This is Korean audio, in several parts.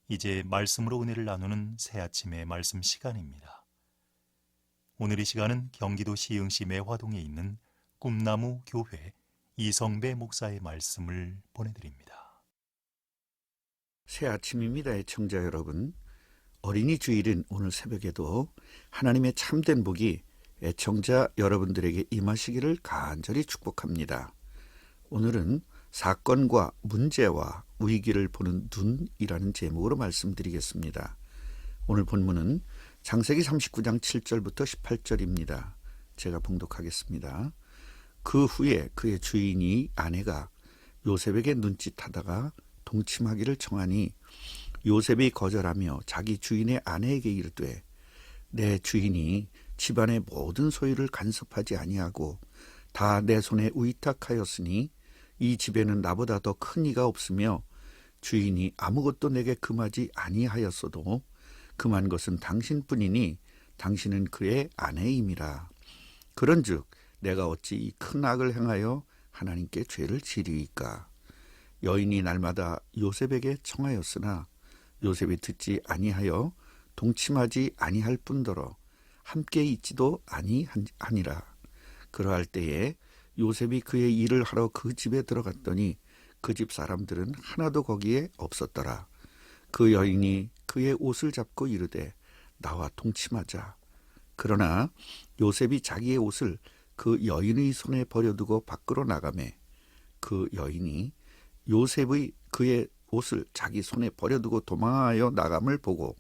이제 말씀으로 은혜를 나누는 새아침의 말씀 시간입니다. 오늘 이 시간은 경기도 시흥시 매화동에 있는 꿈나무 교회 이성배 목사의 말씀을 보내드립니다. 새 아침입니다, 애청자 여러분. 어린이 주일인 오늘 새벽에도 하나님의 참된 복이 애청자 여러분들에게 임하시기를 간절히 축복합니다. 오늘은 사건과 문제와 위기를 보는 눈이라는 제목으로 말씀드리겠습니다. 오늘 본문은 창세기 39장 7절부터 18절입니다. 제가 봉독하겠습니다. 그 후에 그의 주인이 아내가 요셉에게 눈짓하다가 동침하기를 청하니 요셉이 거절하며 자기 주인의 아내에게 이르되 내 주인이 집안의 모든 소유를 간섭하지 아니하고 다 내 손에 위탁하였으니 이 집에는 나보다 더 큰 이가 없으며 주인이 아무것도 내게 금하지 아니하였어도 금한 것은 당신뿐이니 당신은 그의 아내임이라. 그런즉 내가 어찌 이 큰 악을 행하여 하나님께 죄를 지리이까. 여인이 날마다 요셉에게 청하였으나 요셉이 듣지 아니하여 동침하지 아니할 뿐더러 함께 있지도 아니하니라. 그러할 때에 요셉이 그의 일을 하러 그 집에 들어갔더니 그 집 사람들은 하나도 거기에 없었더라. 그 여인이 그의 옷을 잡고 이르되 나와 동침하자. 그러나 요셉이 자기의 옷을 그 여인의 손에 버려두고 밖으로 나가매 그 여인이 요셉의 그의 옷을 자기 손에 버려두고 도망하여 나감을 보고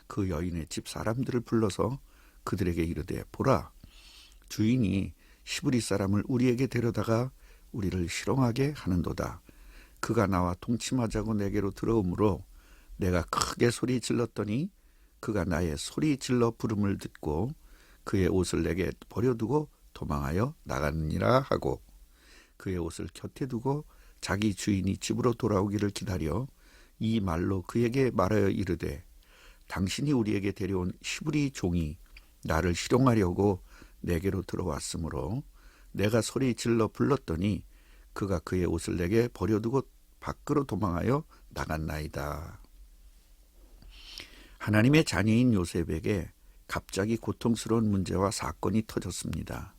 그 여인의 집 사람들을 불러서 그들에게 이르되 보라, 주인이 히브리 사람을 우리에게 데려다가 우리를 실형하게 하는도다. 그가 나와 동침하자고 내게로 들어오므로 내가 크게 소리 질렀더니 그가 나의 소리 질러 부름을 듣고 그의 옷을 내게 버려두고 도망하여 나가느니라 하고 그의 옷을 곁에 두고 자기 주인이 집으로 돌아오기를 기다려 이 말로 그에게 말하여 이르되 당신이 우리에게 데려온 히브리 종이 나를 실형하려고 내게로 들어왔으므로 내가 소리 질러 불렀더니 그가 그의 옷을 내게 버려두고 밖으로 도망하여 나갔나이다. 하나님의 자녀인 요셉에게 갑자기 고통스러운 문제와 사건이 터졌습니다.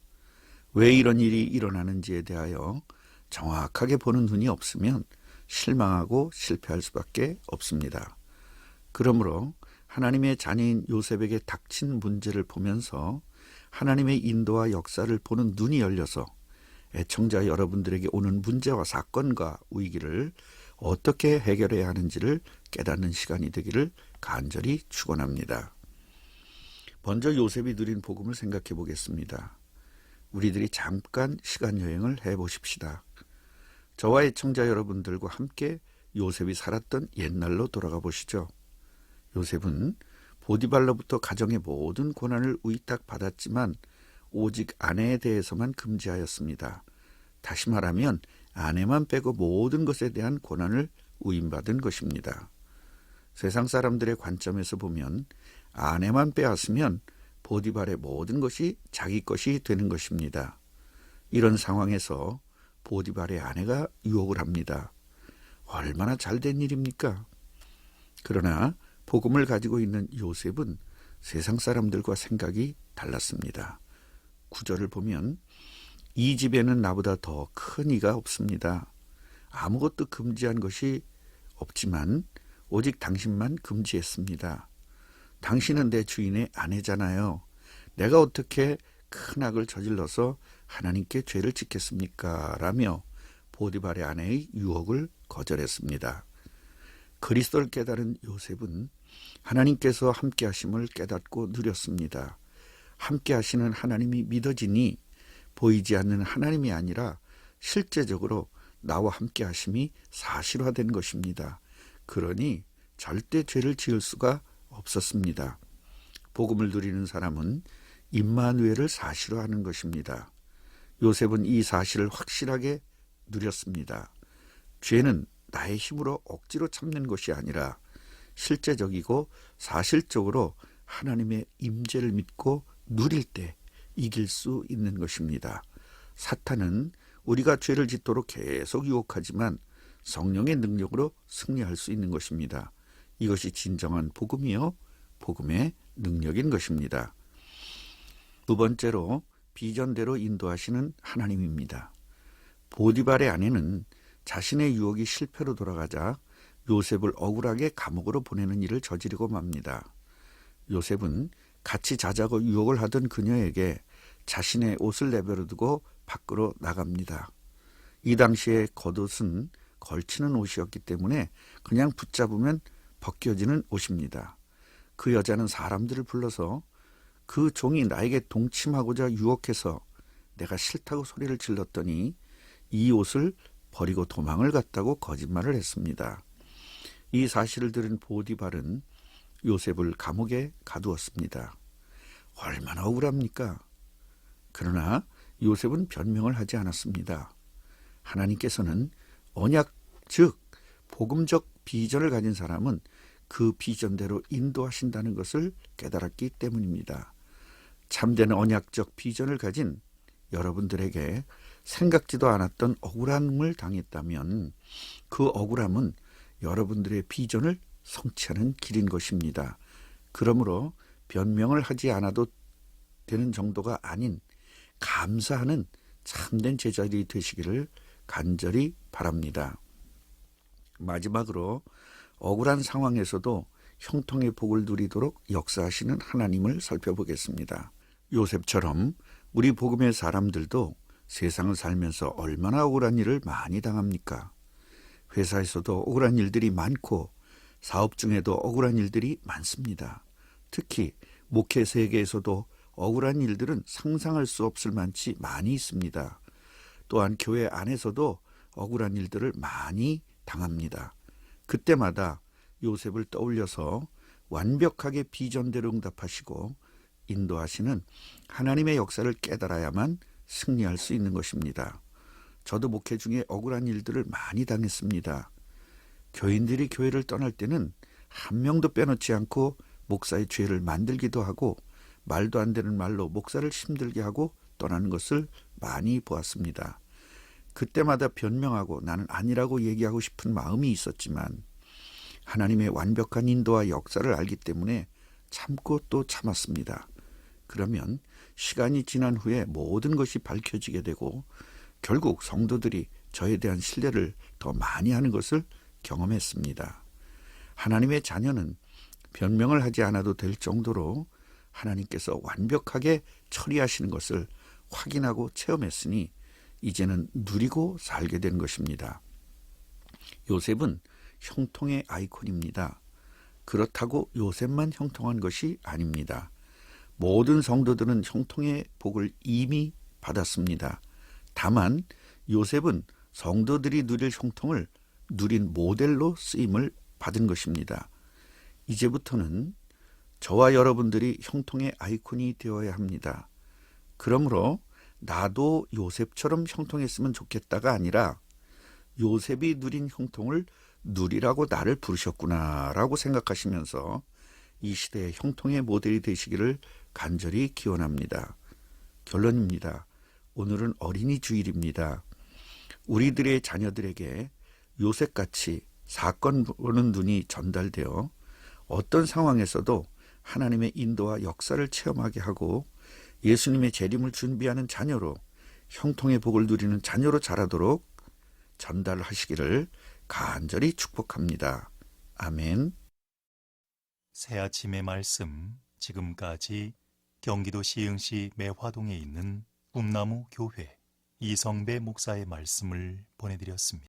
왜 이런 일이 일어나는지에 대하여 정확하게 보는 눈이 없으면 실망하고 실패할 수밖에 없습니다. 그러므로 하나님의 자녀인 요셉에게 닥친 문제를 보면서 하나님의 인도와 역사를 보는 눈이 열려서 애청자 여러분들에게 오는 문제와 사건과 위기를 어떻게 해결해야 하는지를 깨닫는 시간이 되기를 간절히 축원합니다. 먼저 요셉이 누린 복음을 생각해 보겠습니다. 우리들이 잠깐 시간 여행을 해보십시다. 저와 애청자 여러분들과 함께 요셉이 살았던 옛날로 돌아가 보시죠. 요셉은 보디발로부터 가정의 모든 권한을 위탁받았지만 오직 아내에 대해서만 금지하였습니다. 다시 말하면 아내만 빼고 모든 것에 대한 권한을 위임받은 것입니다. 세상 사람들의 관점에서 보면 아내만 빼앗으면 보디발의 모든 것이 자기 것이 되는 것입니다. 이런 상황에서 보디발의 아내가 유혹을 합니다. 얼마나 잘된 일입니까? 그러나 복음을 가지고 있는 요셉은 세상 사람들과 생각이 달랐습니다. 9절을 보면 이 집에는 나보다 더 큰 이가 없습니다. 아무것도 금지한 것이 없지만 오직 당신만 금지했습니다. 당신은 내 주인의 아내잖아요. 내가 어떻게 큰 악을 저질러서 하나님께 죄를 짓겠습니까? 라며 보디발의 아내의 유혹을 거절했습니다. 그리스도를 깨달은 요셉은 하나님께서 함께 하심을 깨닫고 누렸습니다. 함께 하시는 하나님이 믿어지니 보이지 않는 하나님이 아니라 실제적으로 나와 함께 하심이 사실화된 것입니다. 그러니 절대 죄를 지을 수가 없었습니다. 복음을 누리는 사람은 임마누엘을 사실화하는 것입니다. 요셉은 이 사실을 확실하게 누렸습니다. 죄는 나의 힘으로 억지로 참는 것이 아니라 실제적이고 사실적으로 하나님의 임재를 믿고 누릴 때 이길 수 있는 것입니다. 사탄은 우리가 죄를 짓도록 계속 유혹하지만 성령의 능력으로 승리할 수 있는 것입니다. 이것이 진정한 복음이요, 복음의 능력인 것입니다. 두 번째로 비전대로 인도하시는 하나님입니다. 보디발의 아내는 자신의 유혹이 실패로 돌아가자 요셉을 억울하게 감옥으로 보내는 일을 저지르고 맙니다. 요셉은 같이 자자고 유혹을 하던 그녀에게 자신의 옷을 내버려 두고 밖으로 나갑니다. 이 당시에 겉옷은 걸치는 옷이었기 때문에 그냥 붙잡으면 벗겨지는 옷입니다. 그 여자는 사람들을 불러서 그 종이 나에게 동침하고자 유혹해서 내가 싫다고 소리를 질렀더니 이 옷을 버리고 도망을 갔다고 거짓말을 했습니다. 이 사실을 들은 보디발은 요셉을 감옥에 가두었습니다. 얼마나 억울합니까? 그러나 요셉은 변명을 하지 않았습니다. 하나님께서는 언약, 즉 복음적 비전을 가진 사람은 그 비전대로 인도하신다는 것을 깨달았기 때문입니다. 참된 언약적 비전을 가진 여러분들에게 생각지도 않았던 억울함을 당했다면 그 억울함은 여러분들의 비전을 성취하는 길인 것입니다. 그러므로 변명을 하지 않아도 되는 정도가 아닌 감사하는 참된 제자들이 되시기를 간절히 바랍니다. 마지막으로 억울한 상황에서도 형통의 복을 누리도록 역사하시는 하나님을 살펴보겠습니다. 요셉처럼 우리 복음의 사람들도 세상을 살면서 얼마나 억울한 일을 많이 당합니까? 회사에서도 억울한 일들이 많고 사업 중에도 억울한 일들이 많습니다. 특히 목회 세계에서도 억울한 일들은 상상할 수 없을 만치 많이 있습니다. 또한 교회 안에서도 억울한 일들을 많이 당합니다. 그때마다 요셉을 떠올려서 완벽하게 비전대로 응답하시고 인도하시는 하나님의 역사를 깨달아야만 승리할 수 있는 것입니다. 저도 목회 중에 억울한 일들을 많이 당했습니다. 교인들이 교회를 떠날 때는 한 명도 빼놓지 않고 목사의 죄를 만들기도 하고 말도 안 되는 말로 목사를 힘들게 하고 떠나는 것을 많이 보았습니다. 그때마다 변명하고 나는 아니라고 얘기하고 싶은 마음이 있었지만 하나님의 완벽한 인도와 역사를 알기 때문에 참고 또 참았습니다. 그러면 시간이 지난 후에 모든 것이 밝혀지게 되고 결국 성도들이 저에 대한 신뢰를 더 많이 하는 것을 경험했습니다. 하나님의 자녀는 변명을 하지 않아도 될 정도로 하나님께서 완벽하게 처리하시는 것을 확인하고 체험했으니 이제는 누리고 살게 된 것입니다. 요셉은 형통의 아이콘입니다. 그렇다고 요셉만 형통한 것이 아닙니다. 모든 성도들은 형통의 복을 이미 받았습니다. 다만 요셉은 성도들이 누릴 형통을 누린 모델로 쓰임을 받은 것입니다. 이제부터는 저와 여러분들이 형통의 아이콘이 되어야 합니다. 그러므로 나도 요셉처럼 형통했으면 좋겠다가 아니라 요셉이 누린 형통을 누리라고 나를 부르셨구나라고 생각하시면서 이 시대의 형통의 모델이 되시기를 간절히 기원합니다. 결론입니다. 오늘은 어린이 주일입니다. 우리들의 자녀들에게 요셉같이 사건 보는 눈이 전달되어 어떤 상황에서도 하나님의 인도와 역사를 체험하게 하고 예수님의 재림을 준비하는 자녀로 형통의 복을 누리는 자녀로 자라도록 전달하시기를 간절히 축복합니다. 아멘. 새 아침의 말씀, 지금까지 경기도 시흥시 매화동에 있는 꿈나무 교회 이성배 목사의 말씀을 보내드렸습니다.